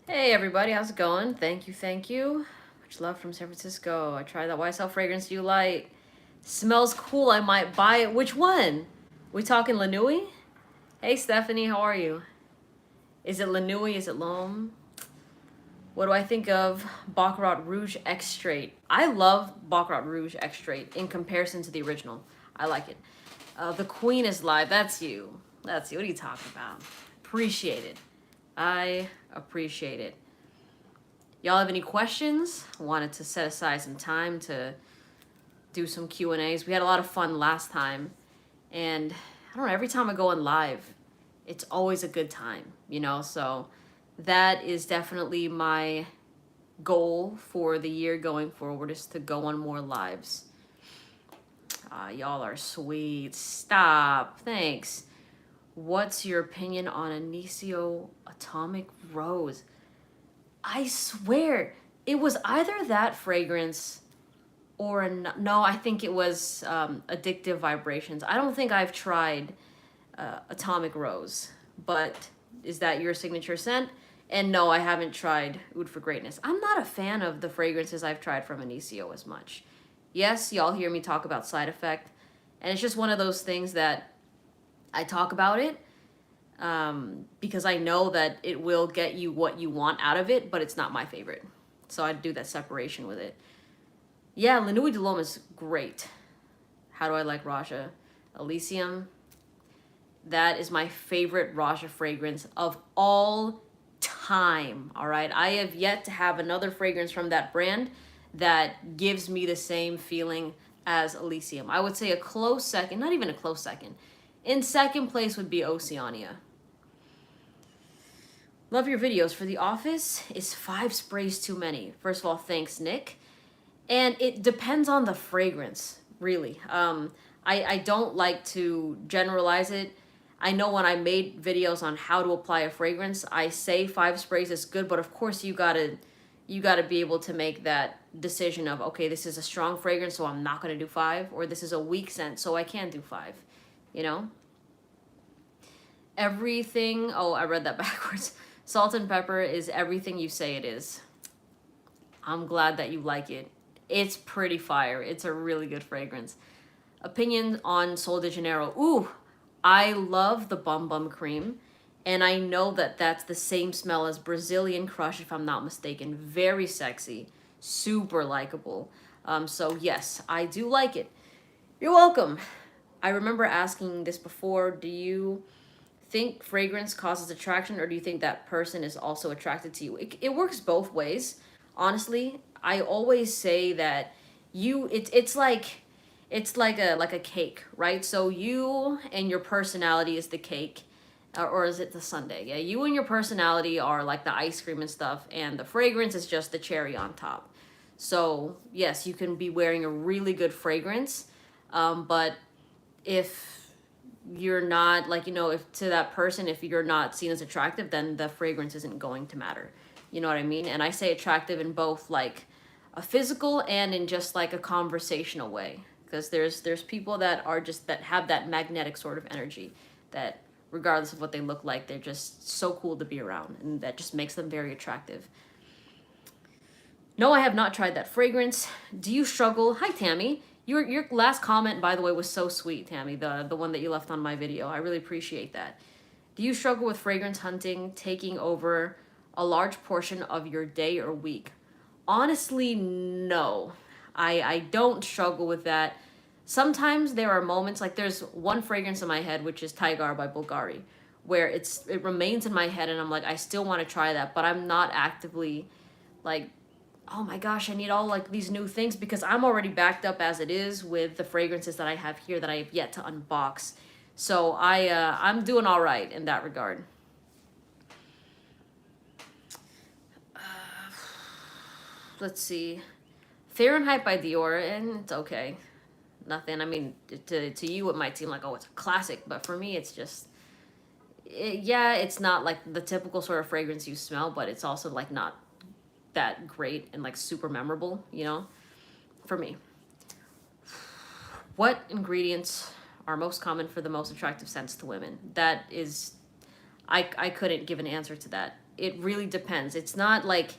Hey everybody, how's it going? Thank you, thank you. Much love from San Francisco. I tried that YSL fragrance you like. Smells cool, I might buy it. Which one? We talking Lanui? Hey Stephanie, how are you? Is it Lanui? Is it L'Homme? What do I think of Baccarat Rouge X Straight? I love Baccarat Rouge X Straight in comparison to the original. I like it. The Queen is live. That's you. That's you. What are you talking about? Appreciate it. I appreciate it. Y'all have any questions? Wanted to set aside some time to do some Q&As. We had a lot of fun last time. And I don't know, every time I go on live, it's always a good time, you know? So that is definitely my goal for the year going forward, is to go on more lives. Y'all are sweet. Stop. Thanks. What's your opinion on Anicio Atomic Rose? I swear, it was either that fragrance or no, I think it was Addictive Vibrations. I don't think I've tried Atomic Rose, but is that your signature scent? And no, I haven't tried Oud for Greatness. I'm not a fan of the fragrances I've tried from Anicio as much. Yes, y'all hear me talk about Side Effect, and it's just one of those things that I talk about it because I know that it will get you what you want out of it, but it's not my favorite. So I do that separation with it. Yeah, La Nuit de l'Homme is great. How do I like Raja? Elysium. That is my favorite Raja fragrance of all time. All right. I have yet to have another fragrance from that brand that gives me the same feeling as Elysium. I would say a close second, not even a close second. In second place would be Oceania. Love your videos. For The Office, is 5 sprays too many? First of all, thanks, Nick. And it depends on the fragrance, really. I don't like to generalize it. I know when I made videos on how to apply a fragrance, I say 5 sprays is good, but of course you gotta be able to make that decision of, okay, this is a strong fragrance, so I'm not gonna do 5, or this is a weak scent, so I can do 5, you know? Everything, oh, I read that backwards. Salt and pepper is everything you say it is. I'm glad that you like it. It's pretty fire. It's a really good fragrance. Opinion on Sol de Janeiro. Ooh, I love the Bum Bum Cream. And I know that that's the same smell as Brazilian Crush, if I'm not mistaken. Very sexy. Super likable. So yes, I do like it. You're welcome. I remember asking this before. Do you think fragrance causes attraction, or do you think that person is also attracted to you? It works both ways. Honestly, I always say that it's like a cake, right? So you and your personality is the cake, or is it the sundae? Yeah, you and your personality are like the ice cream and stuff, and the fragrance is just the cherry on top. So yes, you can be wearing a really good fragrance, but if you're not, like, you know, if to that person, if you're not seen as attractive, then the fragrance isn't going to matter. You know what I mean? And I say attractive in both like a physical and in just like a conversational way, because there's people that are just, that have that magnetic sort of energy that regardless of what they look like, they're just so cool to be around, and that just makes them very attractive. No, I have not tried that fragrance. Do you struggle? Hi, Tammy. Your last comment, by the way, was so sweet, Tammy, the one that you left on my video. I really appreciate that. Do you struggle with fragrance hunting taking over a large portion of your day or week? Honestly, no. I don't struggle with that. Sometimes there are moments, like there's one fragrance in my head, which is Tigar by Bulgari, where it remains in my head and I'm like, I still want to try that, but I'm not actively like, oh my gosh, I need all like these new things, because I'm already backed up as it is with the fragrances that I have here that I have yet to unbox. So I'm doing all right in that regard. Let's see. Fahrenheit by Dior, and it's okay. Nothing. I mean, to you it might seem like, oh, it's a classic, but for me it's just, yeah, it's not like the typical sort of fragrance you smell, but it's also like not that great and like super memorable, you know, for me. What ingredients are most common for the most attractive scents to women? That is, I couldn't give an answer to that. it really depends. It's not like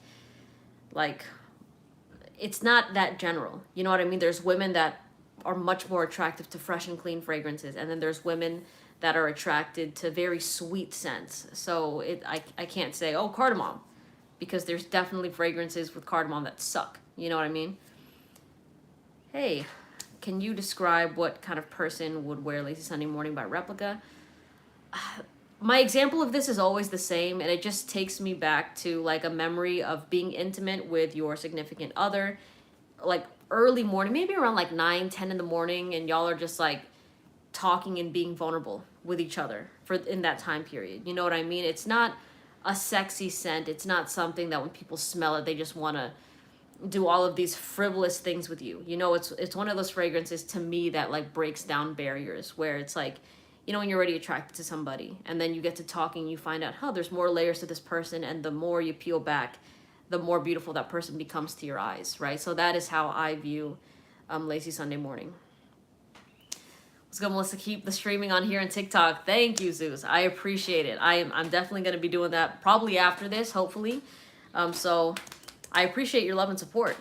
it's not that general. You know what I mean? There's women that are much more attractive to fresh and clean fragrances, and then there's women that are attracted to very sweet scents. So I can't say, oh, cardamom, because there's definitely fragrances with cardamom that suck. You know what I mean? Hey, can you describe what kind of person would wear Lazy Sunday Morning by Replica? My example of this is always the same, and it just takes me back to like a memory of being intimate with your significant other, like early morning, maybe around like 9, 10 in the morning, and y'all are just like talking and being vulnerable with each other for in that time period. You know what I mean? It's not a sexy scent. It's not something that when people smell it, they just want to do all of these frivolous things with you. You know, it's one of those fragrances to me that like breaks down barriers, where it's like, you know, when you're already attracted to somebody and then you get to talking, you find out, oh, there's more layers to this person, and the more you peel back, the more beautiful that person becomes to your eyes, right? So that is how I view Lazy Sunday Morning. Let's go, Melissa. Keep the streaming on here and TikTok. Thank you, Zeus. I appreciate it. I'm definitely going to be doing that probably after this, hopefully. So I appreciate your love and support.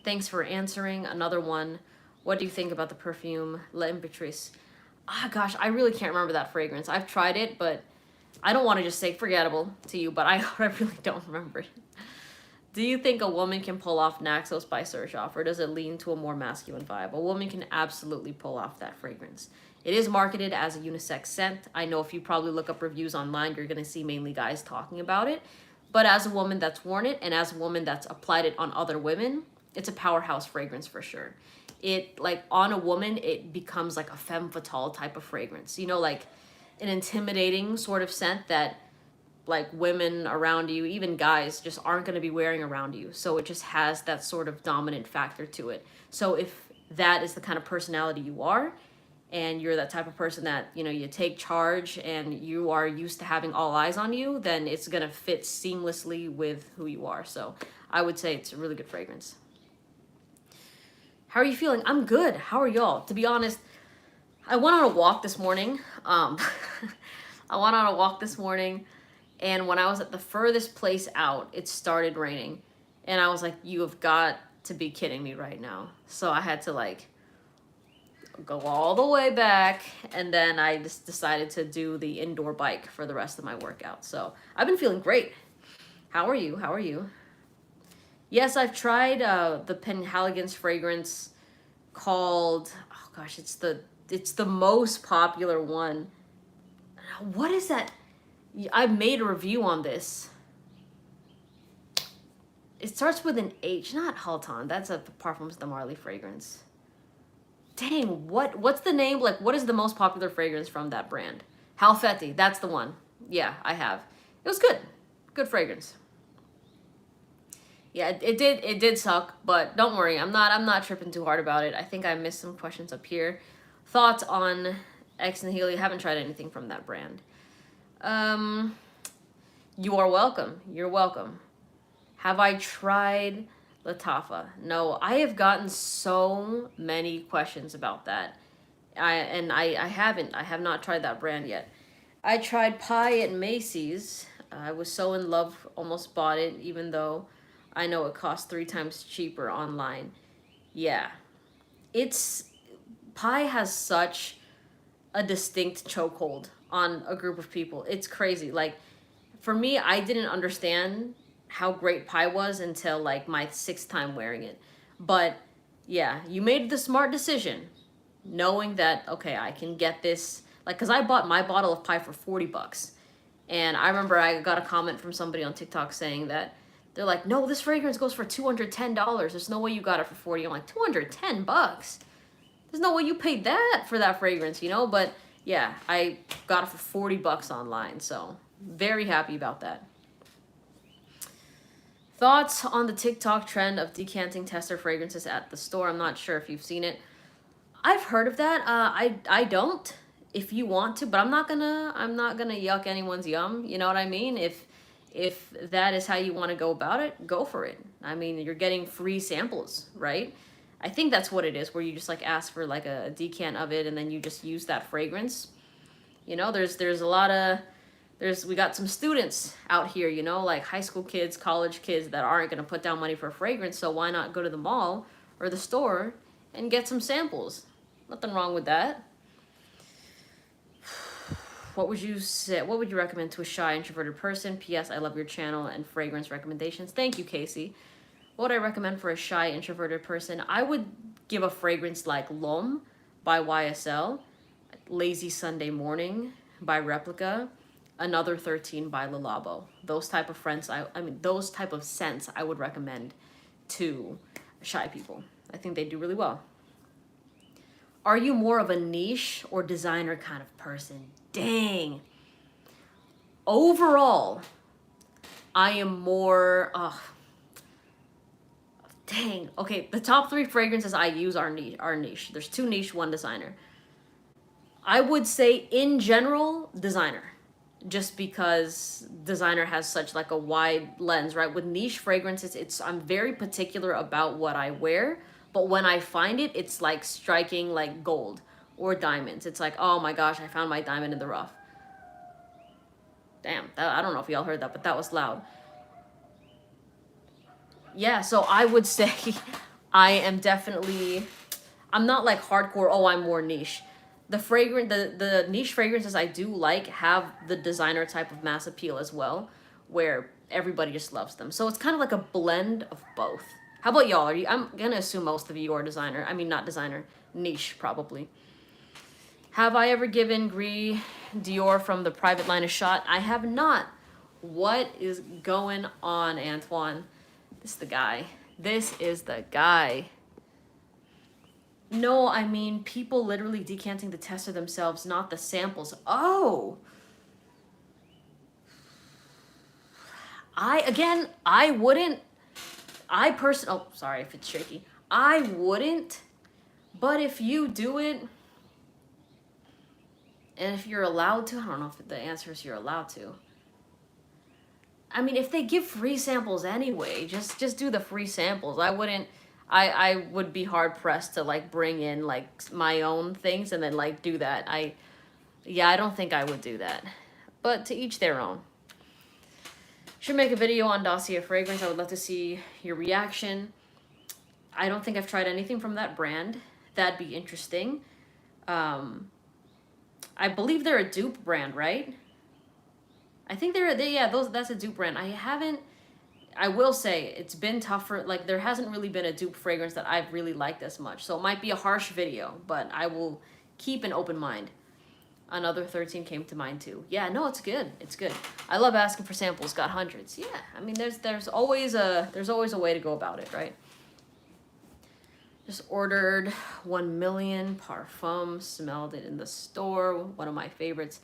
Thanks for answering. Another one. What do you think about the perfume L'Impératrice? Ah, gosh, I really can't remember that fragrance. I've tried it, but I don't want to just say forgettable to you, but I really don't remember it. Do you think a woman can pull off Naxos by Xerjoff, or does it lean to a more masculine vibe? A woman can absolutely pull off that fragrance. It is marketed as a unisex scent. I know if you probably look up reviews online, you're going to see mainly guys talking about it. But as a woman that's worn it, and as a woman that's applied it on other women, it's a powerhouse fragrance for sure. It, like, on a woman, it becomes like a femme fatale type of fragrance. You know, like an intimidating sort of scent that like women around you, even guys, just aren't going to be wearing around you. So it just has that sort of dominant factor to it. So if that is the kind of personality you are, and you're that type of person that, you know, you take charge and you are used to having all eyes on you, then it's going to fit seamlessly with who you are. So I would say it's a really good fragrance. How are you feeling? I'm good. How are y'all? To be honest, I went on a walk this morning. And when I was at the furthest place out, it started raining. And I was like, you have got to be kidding me right now. So I had to like go all the way back, and then I just decided to do the indoor bike for the rest of my workout. So I've been feeling great. How are you? How are you? Yes, I've tried the Penhaligon's fragrance called, oh gosh, it's the most popular one. What is that? I made a review on this. It starts with an H, not Halton. That's a Parfums de Marly fragrance. Dang, what's the name? Like, what is the most popular fragrance from that brand? Halfeti, that's the one. Yeah, I have. It was good. Good fragrance. Yeah, it did suck, but don't worry. I'm not tripping too hard about it. I think I missed some questions up here. Thoughts on X and Healy? Haven't tried anything from that brand. You are welcome. You're welcome. Have I tried Latafa? No, I have gotten so many questions about that. I haven't. I have not tried that brand yet. I tried Pie at Macy's. I was so in love, almost bought it, even though I know it costs 3 times cheaper online. Yeah. Pie has such a distinct chokehold on a group of people. It's crazy. Like, for me, I didn't understand how great Pie was until like my 6th time wearing it. But yeah, you made the smart decision knowing that, okay, I can get this, like, because I bought my bottle of Pie for $40. And I remember I got a comment from somebody on TikTok saying that they're like, no, this fragrance goes for $210. There's no way you got it for $40. I'm like, $210? There's no way you paid that for that fragrance, you know? But yeah, I got it for $40 online, so very happy about that. Thoughts on the TikTok trend of decanting tester fragrances at the store? I'm not sure if you've seen it. I've heard of that. I don't. If you want to, but I'm not gonna yuck anyone's yum. You know what I mean? If that is how you want to go about it, go for it. I mean, you're getting free samples, right? I think that's what it is, where you just like ask for like a decant of it, and then you just use that fragrance. You know, there's a lot of we got some students out here, you know, like high school kids, college kids that aren't going to put down money for a fragrance. So why not go to the mall or the store and get some samples? Nothing wrong with that. What would you say? What would you recommend to a shy, introverted person? P.S. I love your channel and fragrance recommendations. Thank you, Casey. What would I recommend for a shy, introverted person? I would give a fragrance like L'Homme by YSL, Lazy Sunday Morning by Replica, Another 13 by Le Labo. Those type of friends, those type of scents I would recommend to shy people. I think they do really well. Are you more of a niche or designer kind of person? Dang. Overall, I am more, dang. Okay, the top 3 fragrances I use are niche. There's 2 niche, 1 designer. I would say in general, designer. Just because designer has such like a wide lens, right? With niche fragrances, I'm very particular about what I wear, but when I find it, it's like striking like gold or diamonds. It's like, oh my gosh, I found my diamond in the rough. Damn, I don't know if y'all heard that, but that was loud. Yeah, so I would say I am definitely, I'm not like hardcore, oh, I'm more niche. The niche fragrances I do like have the designer type of mass appeal as well, where everybody just loves them. So it's kind of like a blend of both. How about y'all? I'm gonna assume most of you are designer. I mean, not designer, niche probably. Have I ever given Gris Dior from the private line a shot? I have not. What is going on, Antoine? This is the guy. This is the guy. No, I mean, people literally decanting the tester themselves, not the samples. Oh! I wouldn't. Oh, sorry if it's shaky. I wouldn't, but if you do it, and if you're allowed to, I don't know if the answer is you're allowed to. I mean, if they give free samples anyway, just do the free samples. I would be hard pressed to like bring in like my own things and then like do that. I don't think I would do that. But to each their own. Should make a video on Dossier fragrance. I would love to see your reaction. I don't think I've tried anything from that brand. That'd be interesting. I believe they're a dupe brand, right? I think that's a dupe brand. I will say it's been tougher. Like there hasn't really been a dupe fragrance that I've really liked as much. So it might be a harsh video, but I will keep an open mind. Another 13 came to mind too. Yeah, no, it's good. It's good. I love asking for samples. Got hundreds. Yeah, I mean, there's always a way to go about it, right? Just ordered 1 million parfum. Smelled it in the store. One of my favorites.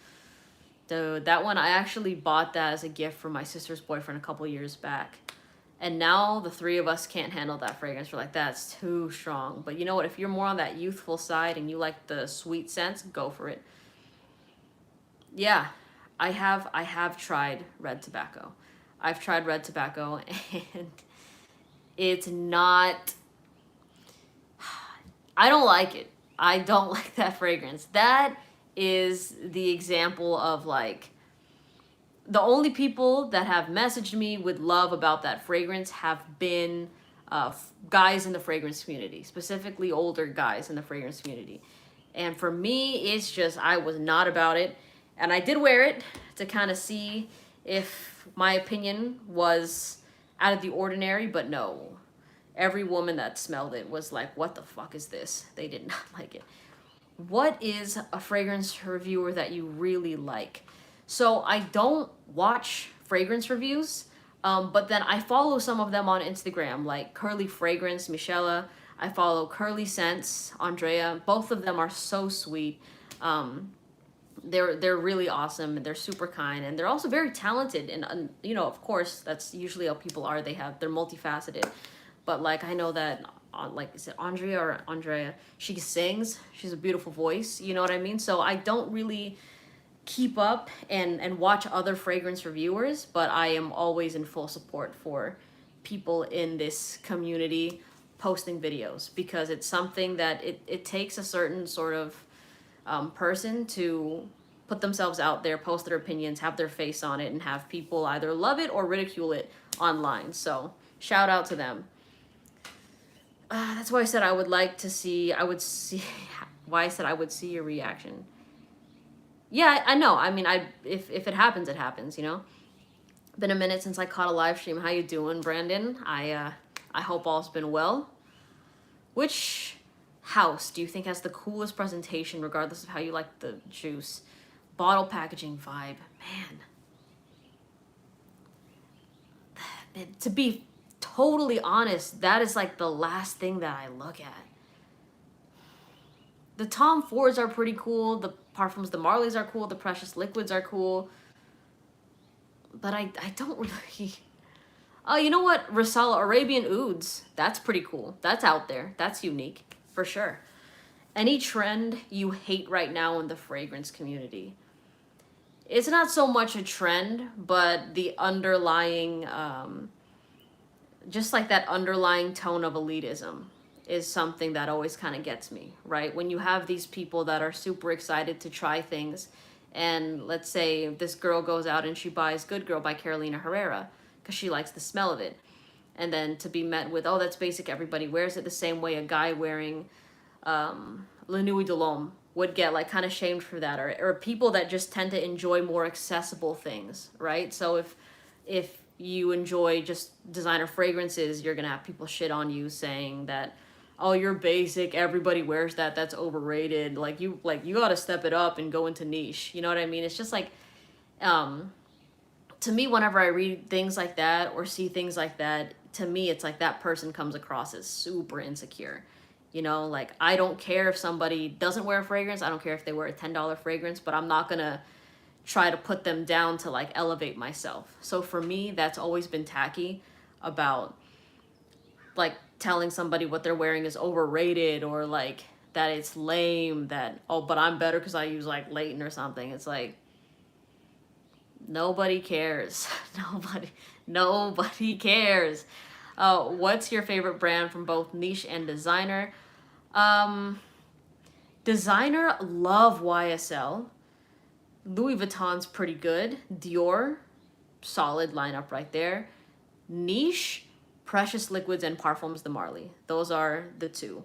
Dude, that one, I actually bought that as a gift for my sister's boyfriend a couple years back. And now the 3 of us can't handle that fragrance. We're like, that's too strong. But you know what? If you're more on that youthful side and you like the sweet scents, go for it. Yeah, I have tried red tobacco. I've tried red tobacco and it's not, I don't like it. I don't like that fragrance. That is the example of like, the only people that have messaged me with love about that fragrance have been guys in the fragrance community, specifically older guys in the fragrance community. And for me, it's just, I was not about it. And I did wear it to kind of see if my opinion was out of the ordinary, but no. Every woman that smelled it was like, what the fuck is this? They did not like it. What is a fragrance reviewer that you really like? So I don't watch fragrance reviews, but then I follow some of them on Instagram, like Curly Fragrance, Michelle. I follow Curly Scents, Andrea. Both of them are so sweet. They're really awesome, and they're super kind, and they're also very talented. And you know, of course, that's usually how people are. They're multifaceted. But like I know that, like is it Andrea or Andrea? She sings. She's a beautiful voice. You know what I mean? So I don't really keep up and watch other fragrance reviewers, but I am always in full support for people in this community posting videos, because it's something that it takes a certain sort of person to put themselves out there, post their opinions, have their face on it, and have people either love it or ridicule it online. So shout out to them. That's why I said I would like to see, why I said I would see your reaction. Yeah, I know. I mean, if it happens, it happens, you know? Been a minute since I caught a live stream. How you doing, Brandon? I hope all's been well. Which house do you think has the coolest presentation, regardless of how you like the juice? Bottle packaging vibe. Man, to be totally honest, that is like the last thing that I look at. The Tom Fords are pretty cool. The Parfums de Marly's are cool. The Precious Liquids are cool. But I don't really... Oh, you know what? Risala Arabian Ouds. That's pretty cool. That's out there. That's unique, for sure. Any trend you hate right now in the fragrance community? It's not so much a trend, but the underlying, just like that underlying tone of elitism is something that always kind of gets me, right? When you have these people that are super excited to try things, and let's say this girl goes out and she buys Good Girl by Carolina Herrera because she likes the smell of it. And then to be met with, oh, that's basic, everybody wears it, the same way a guy wearing La Nuit de l'Homme would get like kind of shamed for that, or people that just tend to enjoy more accessible things, right? So if you enjoy just designer fragrances, you're gonna have people shit on you saying that, oh, you're basic, everybody wears that, that's overrated, like you gotta step it up and go into niche, you know what I mean? It's just like, to me, whenever I read things like that or see things like that, to me it's like that person comes across as super insecure. You know, like, I don't care if somebody doesn't wear a fragrance, I don't care if they wear a $10 fragrance, but I'm not gonna try to put them down to like elevate myself. So for me, that's always been tacky about like telling somebody what they're wearing is overrated, or like that it's lame, that, oh, but I'm better because I use like Layton or something. It's like, nobody cares. Nobody cares. What's your favorite brand from both niche and designer? Designer, love YSL. Louis Vuitton's pretty good. Dior, solid lineup right there. Niche, Precious Liquids and Parfums de Marly. Those are the two.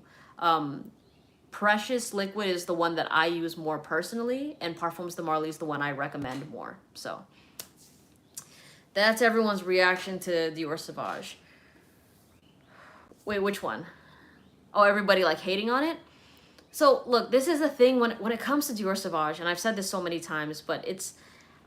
Precious Liquid is the one that I use more personally, and Parfums de Marly is the one I recommend more. So that's everyone's reaction to Dior Sauvage. Wait, which one? Oh, everybody like hating on it? So look, this is the thing when it comes to Dior Sauvage, and I've said this so many times, but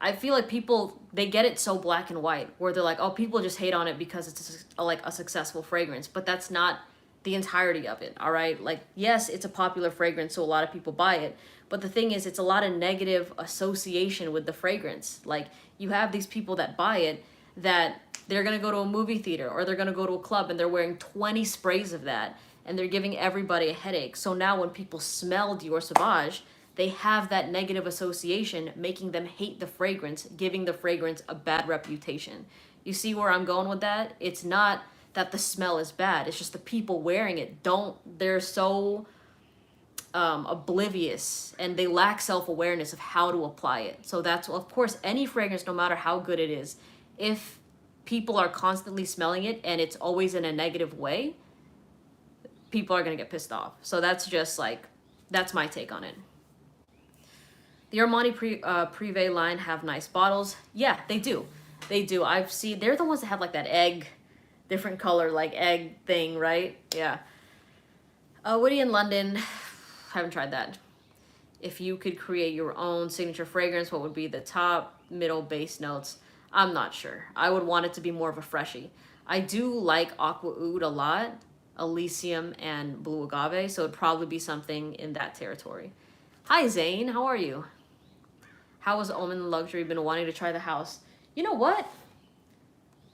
I feel like people, they get it so black and white, where they're like, oh, people just hate on it because it's like a successful fragrance, but that's not the entirety of it, all right? Like, yes, it's a popular fragrance, so a lot of people buy it, but the thing is, it's a lot of negative association with the fragrance. Like, you have these people that buy it, that they're gonna go to a movie theater, or they're gonna go to a club, and they're wearing 20 sprays of that, and they're giving everybody a headache. So now when people smell Dior Sauvage, they have that negative association, making them hate the fragrance, giving the fragrance a bad reputation. You see where I'm going with that? It's not that the smell is bad, it's just the people wearing it they're so oblivious, and they lack self-awareness of how to apply it. So that's, of course, any fragrance, no matter how good it is, if people are constantly smelling it and it's always in a negative way, people are gonna get pissed off. So that's just like, that's my take on it. The Armani Privé line have nice bottles. Yeah, they do. They do. I've seen, they're the ones that have like that egg, different color, like egg thing, right? Yeah. Woody in London, haven't tried that. If you could create your own signature fragrance, what would be the top, middle, base notes? I'm not sure. I would want it to be more of a freshie. I do like Aqua Oud a lot, Elysium and Blue Agave, so it'd probably be something in that territory. Hi Zane, how are you? How has Omen Luxury been wanting to try the house? You know what?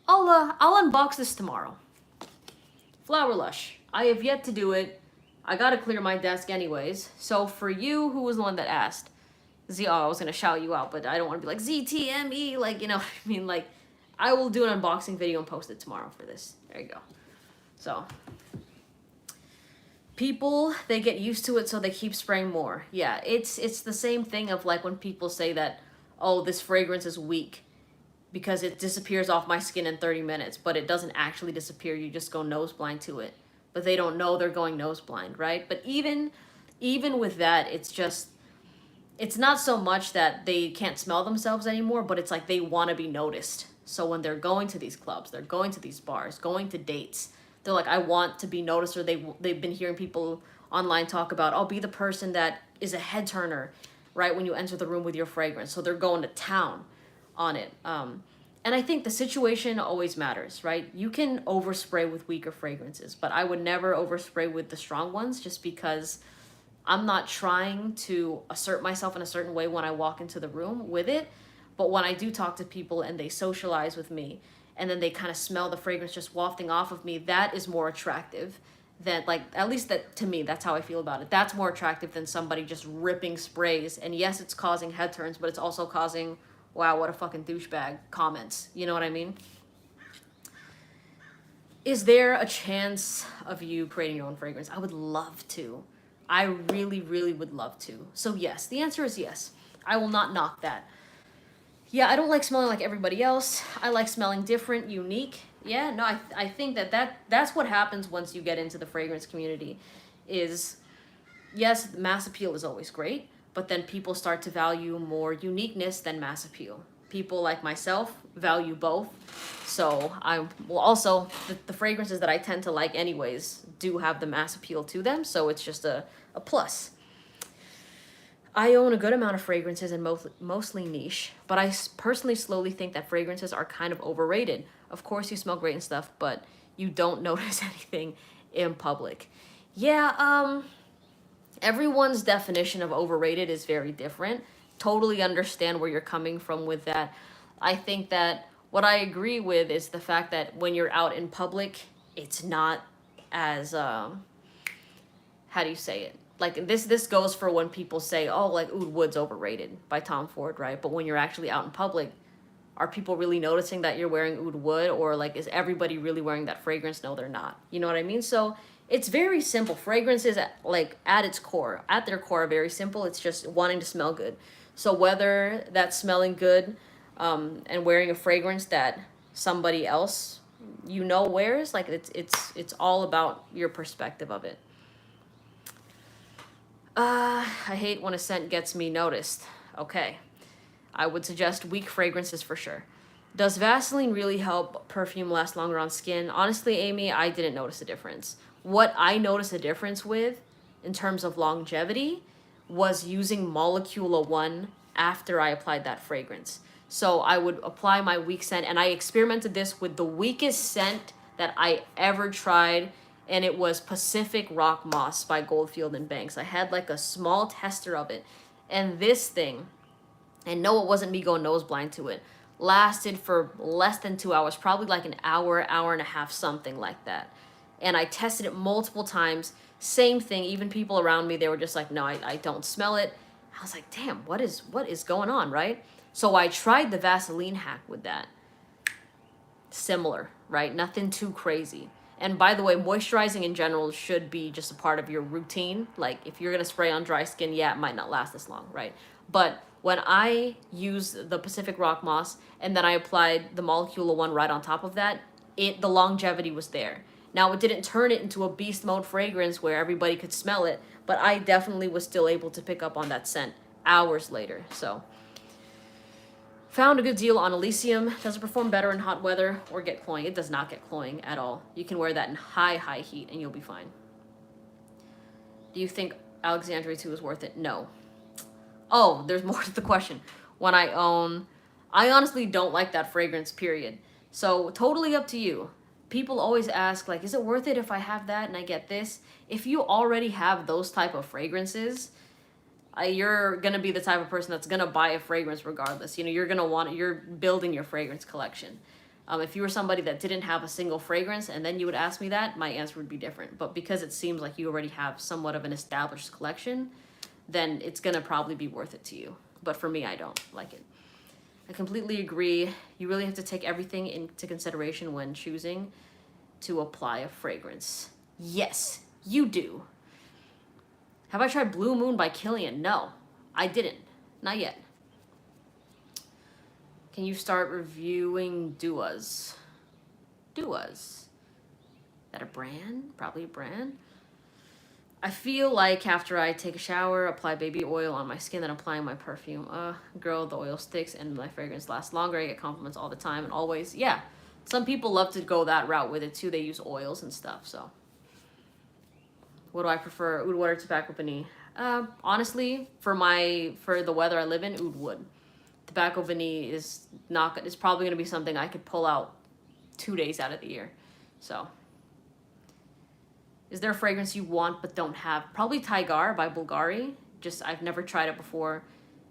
I'll unbox this tomorrow. Flower Lush. I have yet to do it. I gotta clear my desk anyways. So for you, who was the one that asked? I was gonna shout you out, but I don't want to be like ZTME, like, you know what I mean? Like, I will do an unboxing video and post it tomorrow for this. There you go. So, People, they get used to it, so they keep spraying more. Yeah, it's the same thing of like when people say that, oh, this fragrance is weak because it disappears off my skin in 30 minutes, but it doesn't actually disappear. You just go nose blind to it. But they don't know they're going nose blind, right? But even with that, it's not so much that they can't smell themselves anymore, but it's like they want to be noticed. So when they're going to these clubs, they're going to these bars, going to dates, they're like, I want to be noticed. Or they've been hearing people online talk about, I'll be the person that is a head turner, right, when you enter the room with your fragrance. So they're going to town on it. And I think the situation always matters, right? You can overspray with weaker fragrances, but I would never overspray with the strong ones, just because I'm not trying to assert myself in a certain way when I walk into the room with it. But when I do talk to people and they socialize with me and then they kind of smell the fragrance just wafting off of me, that is more attractive than, like, at least that to me, that's how I feel about it. That's more attractive than somebody just ripping sprays. And yes, it's causing head turns, but it's also causing, wow, what a fucking douchebag comments. You know what I mean? Is there a chance of you creating your own fragrance? I would love to. I really, really would love to. So yes, the answer is yes. I will not knock that. Yeah, I don't like smelling like everybody else. I like smelling different, unique. Yeah, no, I think that's what happens once you get into the fragrance community is, yes, mass appeal is always great, but then people start to value more uniqueness than mass appeal. People like myself value both. So I will also, the fragrances that I tend to like anyways do have the mass appeal to them. So it's just a plus. I own a good amount of fragrances and mostly niche, but I personally slowly think that fragrances are kind of overrated. Of course, you smell great and stuff, but you don't notice anything in public. Yeah, everyone's definition of overrated is very different. Totally understand where you're coming from with that. I think that what I agree with is the fact that when you're out in public, it's not as, how do you say it? Like this goes for when people say, oh, like Oud Wood's overrated by Tom Ford, right? But when you're actually out in public, are people really noticing that you're wearing Oud Wood, or like is everybody really wearing that fragrance? No, they're not. You know what I mean? So it's very simple. Fragrance is at its core, at their core, very simple. It's just wanting to smell good. So whether that's smelling good, and wearing a fragrance that somebody else wears, like it's all about your perspective of it. I hate when a scent gets me noticed. Okay. I would suggest weak fragrances for sure. Does Vaseline really help perfume last longer on skin? Honestly, Amy, I didn't notice a difference. What I noticed a difference with, in terms of longevity, was using Molecula 1 after I applied that fragrance. So I would apply my weak scent, and I experimented this with the weakest scent that I ever tried, and it was Pacific Rock Moss by Goldfield and Banks. I had like a small tester of it, and this thing, and no, it wasn't me going nose blind to it, lasted for less than 2 hours, probably like an hour, hour and a half, something like that. And I tested it multiple times, same thing. Even people around me, they were just like, no, I don't smell it. I was like, damn, what is going on, right? So I tried the Vaseline hack with that. Similar, right? Nothing too crazy. And by the way, moisturizing in general should be just a part of your routine. Like if you're going to spray on dry skin, yeah, it might not last this long, right? But when I used the Pacific Rock Moss and then I applied the Molecula 1 right on top of that, the longevity was there. Now, it didn't turn it into a beast mode fragrance where everybody could smell it, but I definitely was still able to pick up on that scent hours later. So found a good deal on Elysium. Does it perform better in hot weather or get cloying? It does not get cloying at all. You can wear that in high heat and you'll be fine. Do you think Alexandria 2 is worth it? No. Oh, there's more to the question. I honestly don't like that fragrance, period. So totally up to you. People always ask, like, is it worth it if I have that and I get this? If you already have those type of fragrances, you're going to be the type of person that's going to buy a fragrance regardless. You're building your fragrance collection. If you were somebody that didn't have a single fragrance and then you would ask me that, my answer would be different. But because it seems like you already have somewhat of an established collection, then it's going to probably be worth it to you. But for me, I don't like it. I completely agree. You really have to take everything into consideration when choosing to apply a fragrance. Yes, you do. Have I tried Blue Moon by Killian? No, I didn't. Not yet. Can you start reviewing Duas? Duas. That a brand? Probably a brand. I feel like after I take a shower, apply baby oil on my skin, then applying my perfume. Girl, the oil sticks and my fragrance lasts longer. I get compliments all the time and always. Yeah, some people love to go that route with it too. They use oils and stuff. So, what do I prefer? Oud wood or tobacco vanille? Honestly, for the weather I live in, oud wood. Tobacco vanille is not. It's probably gonna be something I could pull out 2 days out of the year. So. Is there a fragrance you want but don't have? Probably Tigar by Bulgari. Just, I've never tried it before.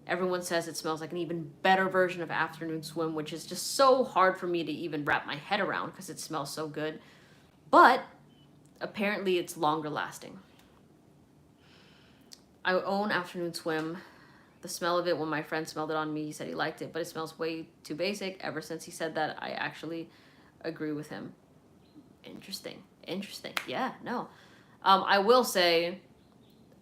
Everyone says it smells like an even better version of Afternoon Swim, which is just so hard for me to even wrap my head around because it smells so good. But apparently it's longer lasting. I own Afternoon Swim. The smell of it, when my friend smelled it on me, he said he liked it, but it smells way too basic. Ever since he said that, I actually agree with him. Interesting. Yeah, no. I will say,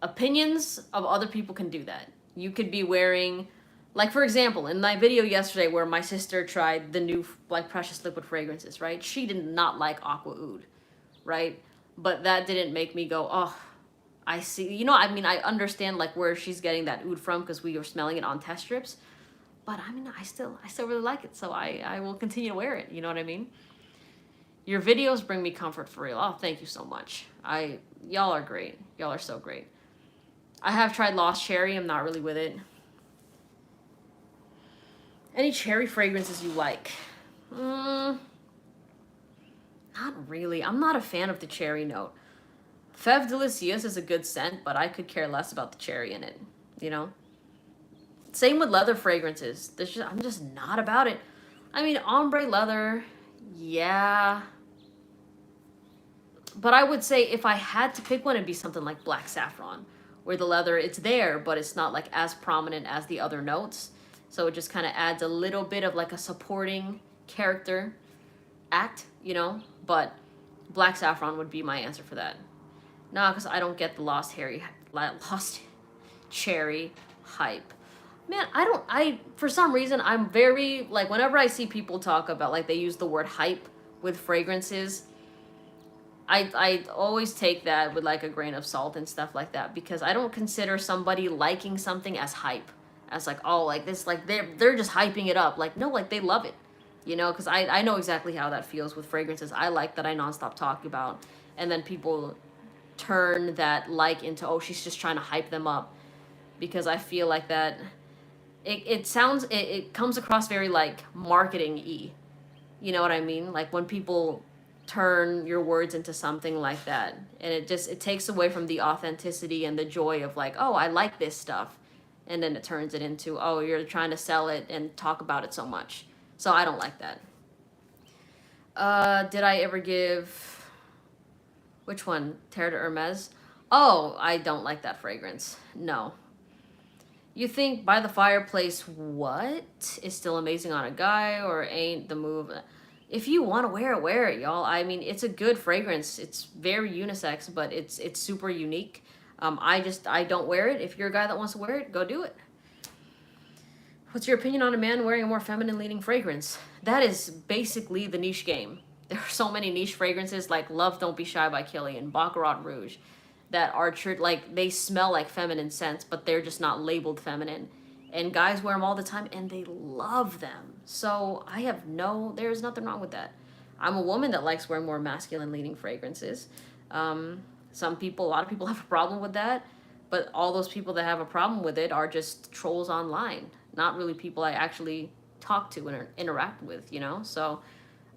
opinions of other people can do that. You could be wearing, like, for example, in my video yesterday where my sister tried the new, like, Precious Liquid fragrances, right? She did not like Aqua Oud, right? But that didn't make me go, oh, I see. You know, I mean, I understand, like, where she's getting that oud from because we were smelling it on test strips. But, I mean, I still really like it, so I will continue to wear it. You know what I mean? Your videos bring me comfort for real. Oh, thank you so much. Y'all are great. Y'all are so great. I have tried Lost Cherry. I'm not really with it. Any cherry fragrances you like? Not really. I'm not a fan of the cherry note. Fève Délicieuse is a good scent, but I could care less about the cherry in it, you know? Same with leather fragrances. I'm just not about it. I mean, ombre leather, yeah. But I would say if I had to pick one, it'd be something like Black Saffron, where the leather, it's there, but it's not like as prominent as the other notes. So it just kind of adds a little bit of like a supporting character act, you know? But Black Saffron would be my answer for that. No, because I don't get the lost cherry hype. Man, for some reason, I'm very, like, whenever I see people talk about, like, they use the word hype with fragrances, I always take that with like a grain of salt and stuff like that, because I don't consider somebody liking something as hype, as like, oh, like this, like they're just hyping it up. Like, no, like they love it, you know, because I know exactly how that feels with fragrances. I like that I nonstop talk about, and then people turn that like into, oh, she's just trying to hype them up, because I feel like that it comes across very like marketing-y. You know what I mean? Like when people turn your words into something like that, and it takes away from the authenticity and the joy of like, oh, I like this stuff, and then it turns it into, oh, you're trying to sell it and talk about it so much. So I don't like that. Did I ever give, which one, Terre de Hermes? Oh, I don't like that fragrance. No. You think By the Fireplace what is still amazing on a guy, or ain't the move? If you want to wear it, y'all. I mean, it's a good fragrance. It's very unisex, but it's super unique. I don't wear it. If you're a guy that wants to wear it, go do it. What's your opinion on a man wearing a more feminine leaning fragrance? That is basically the niche game. There are so many niche fragrances like Love Don't Be Shy by Killian, Baccarat Rouge, that are like they smell like feminine scents, but they're just not labeled feminine. And guys wear them all the time, and they love them. So there's nothing wrong with that. I'm a woman that likes wearing more masculine leaning fragrances. A lot of people have a problem with that, but all those people that have a problem with it are just trolls online, not really people I actually talk to and interact with, you know? So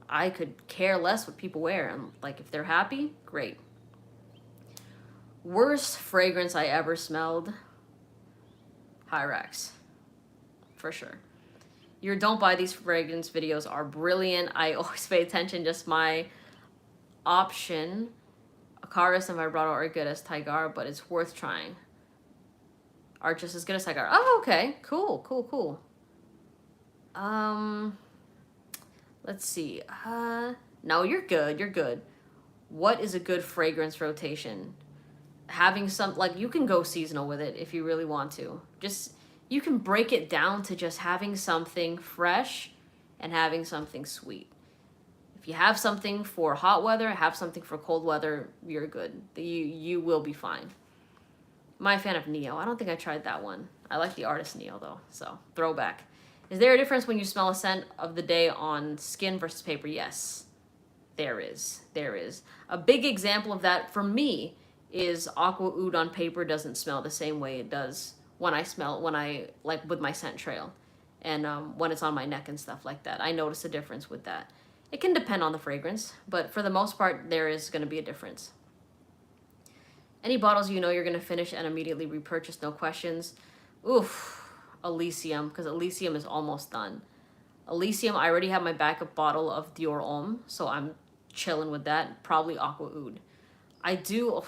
I could care less what people wear. And like, if they're happy, great. Worst fragrance I ever smelled? Hyrax. For sure. Your Don't Buy These Fragrance videos are brilliant. I always pay attention. Just my option. Acaris and Vibrato are good as Tigar, but it's worth trying. Are just as good as Tigar. Oh, okay. Cool. Let's see. No, you're good. What is a good fragrance rotation? having some, like, you can go seasonal with it if you really want to. Just, you can break it down to just having something fresh and having something sweet. If you have something for hot weather, have something for cold weather, you're good. You will be fine. I'm a fan of Neo. I don't think I tried that one. I like the artist Neo though, so throwback. Is there a difference when you smell a scent of the day on skin versus paper? Yes, there is. There is. A big example of that for me is Aqua Oud on paper doesn't smell the same way it does when I like with my scent trail, and when it's on my neck and stuff like that. I notice a difference with that. It can depend on the fragrance, but for the most part, there is going to be a difference. Any bottles you know you're going to finish and immediately repurchase, no questions? Oof, Elysium, because Elysium is almost done. Elysium, I already have my backup bottle of Dior Homme, so I'm chilling with that. Probably Aqua Oud. I do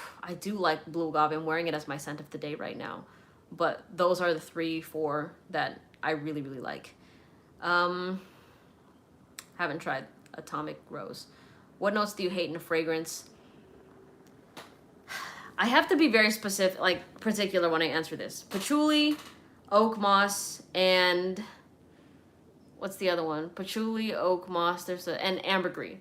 like Blue Agave. I'm wearing it as my scent of the day right now. But those are the 3, 4 that I really, really like. Haven't tried Atomic Rose. What notes do you hate in a fragrance? I have to be very specific, like particular when I answer this. Patchouli, oak moss, and what's the other one? Patchouli, oak moss, and ambergris.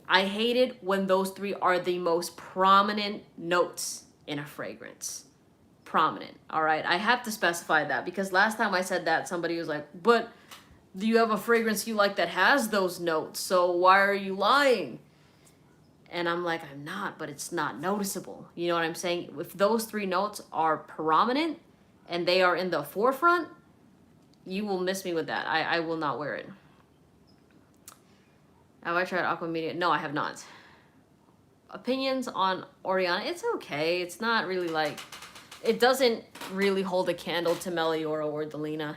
I hate it when those 3 are the most prominent notes in a fragrance. Prominent, all right? I have to specify that because last time I said that, somebody was like, but do you have a fragrance you like that has those notes? So why are you lying? And I'm like, I'm not, but it's not noticeable. You know what I'm saying? If those 3 notes are prominent and they are in the forefront, you will miss me with that. I will not wear it. Have I tried Aqua Media? No, I have not. Opinions on Oriana? It's okay. It's not really like, it doesn't really hold a candle to Meliora or Delina.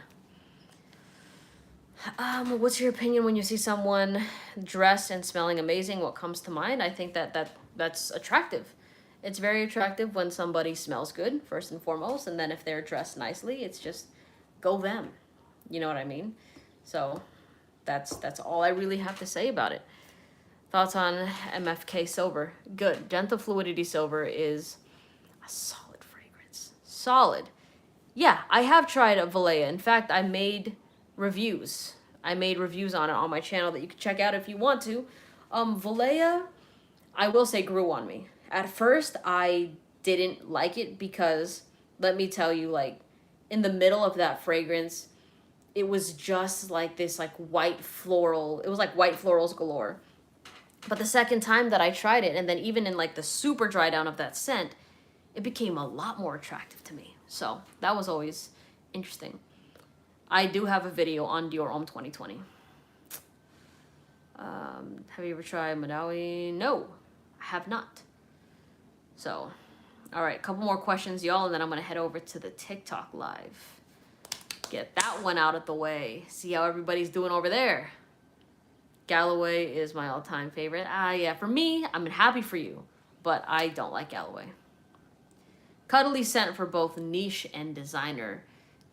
What's your opinion when you see someone dressed and smelling amazing? What comes to mind? I think that's attractive. It's very attractive when somebody smells good, first and foremost, and then if they're dressed nicely, it's just go them. You know what I mean? So that's all I really have to say about it. Thoughts on MFK Silver? Good. Gentle Fluidity Silver is a solid fragrance. Solid. Yeah, I have tried a Valleja. In fact, I made reviews. I made reviews on it on my channel that you can check out if you want to. Valleja, I will say, grew on me. At first, I didn't like it because, let me tell you, like, in the middle of that fragrance, it was just like this, like, white floral. It was like white florals galore. But the second time that I tried it, and then even in, like, the super dry down of that scent, it became a lot more attractive to me. So that was always interesting. I do have a video on Dior Homme 2020. Have you ever tried Madawi? No, I have not. So, all right, a couple more questions, y'all, and then I'm going to head over to the TikTok live. Get that one out of the way. See how everybody's doing over there. Galloway is my all-time favorite. Yeah, for me, I'm happy for you, but I don't like Galloway. Cuddly scent for both niche and designer.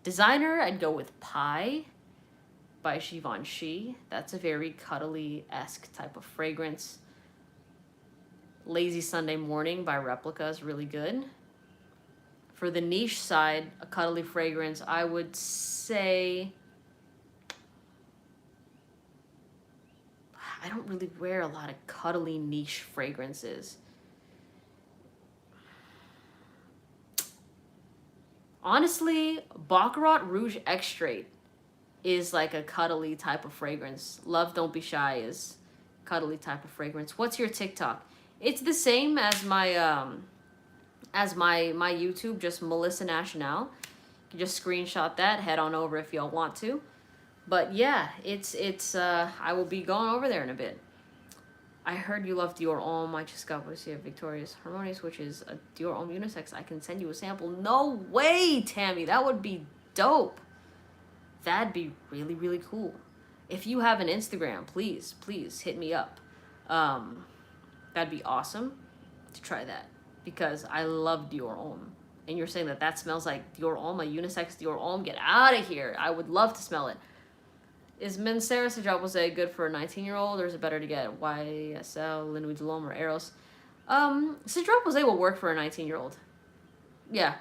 Designer, I'd go with Pie by Givenchy. That's a very cuddly-esque type of fragrance. Lazy Sunday Morning by Replica is really good. For the niche side, a cuddly fragrance, I would say, I don't really wear a lot of cuddly niche fragrances. Honestly, Baccarat Rouge Extrait is like a cuddly type of fragrance. Love Don't Be Shy is cuddly type of fragrance. What's your TikTok? It's the same as my my YouTube, just Melissa National. You can just screenshot that, head on over if y'all want to. But yeah, it's I will be going over there in a bit. I heard you love Dior Homme. I just got Lucia Victoria's Harmonious, which is a Dior Homme unisex. I can send you a sample. No way, Tammy. That would be dope. That'd be really, really cool. If you have an Instagram, please hit me up. That'd be awesome to try that because I love Dior Homme. And you're saying that smells like Dior Homme, a unisex Dior Homme? Get out of here. I would love to smell it. Is Mancera Cedrat Rosé good for a 19-year-old, or is it better to get YSL, Linui de l'Homme, or Eros? Cedrat Rosé will work for a 19-year-old. Yeah,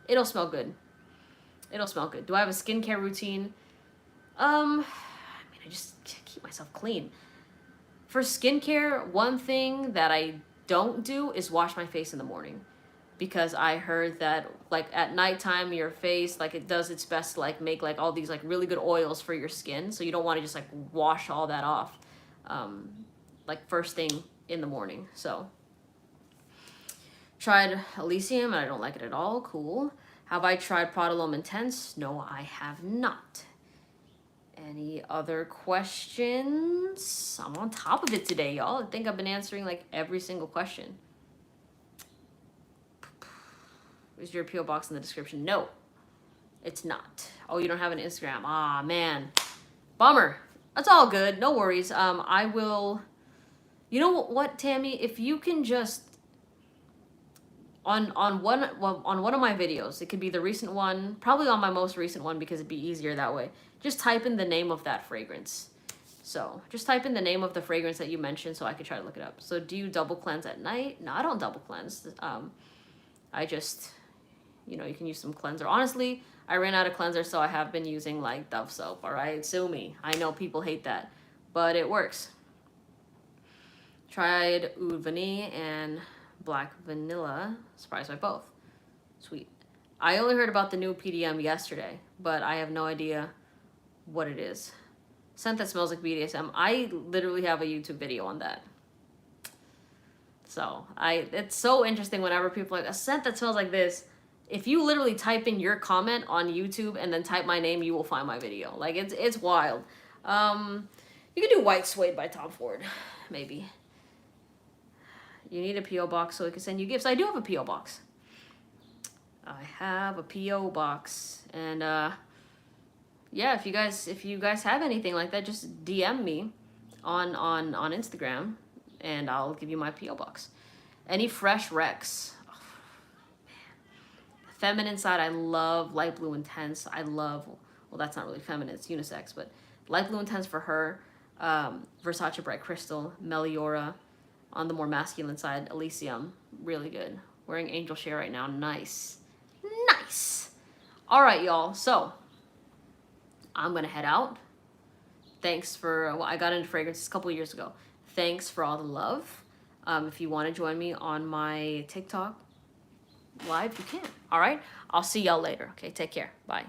it'll smell good. It'll smell good. Do I have a skincare routine? I mean, I just keep myself clean. For skincare, one thing that I don't do is wash my face in the morning, because I heard that like at nighttime your face like it does its best to like make like all these like really good oils for your skin, so you don't want to just like wash all that off um, like first thing in the morning. So tried Elysium and I don't like it at all. Cool. Have I tried Prodalome Intense? No, I have not. Any other questions? I'm on top of it today, y'all. I think I've been answering like every single question. Is your P.O. box in the description? No, it's not. Oh, you don't have an Instagram. Ah, man. Bummer. That's all good. No worries. I will... You know what, Tammy? If you can just... On one of my videos, it could be the recent one, probably on my most recent one because it'd be easier that way. Just type in the name of that fragrance. So just type in the name of the fragrance that you mentioned so I could try to look it up. So do you double cleanse at night? No, I don't double cleanse. I just, you know, you can use some cleanser. Honestly, I ran out of cleanser, so I have been using like Dove soap, all right? Sue me. I know people hate that, but it works. Tried Oud Vanille and Black Vanilla. Surprised by both. Sweet. I only heard about the new PDM yesterday, but I have no idea what it is. Scent that smells like BDSM. I literally have a YouTube video on that. So it's so interesting whenever people are like, a scent that smells like this. If you literally type in your comment on YouTube and then type my name, you will find my video. Like it's wild. You could do White Suede by Tom Ford, maybe. You need a P.O. box so we can send you gifts. I do have a P.O. box. I have a P.O. box. And yeah, if you guys have anything like that, just DM me on Instagram and I'll give you my P.O. box. Any fresh recs? Oh, man. Feminine side, I love Light Blue Intense. I love, well, that's not really feminine, it's unisex, but Light Blue Intense for her. Versace Bright Crystal, Meliora. On the more masculine side, Elysium, really good. Wearing Angel Share right now, nice. Nice. All right, y'all, so I'm gonna head out. Thanks for, well, I got into fragrances a couple years ago. Thanks for all the love. If you want to join me on my TikTok live, you can. All right, I'll see y'all later. Okay, take care. Bye.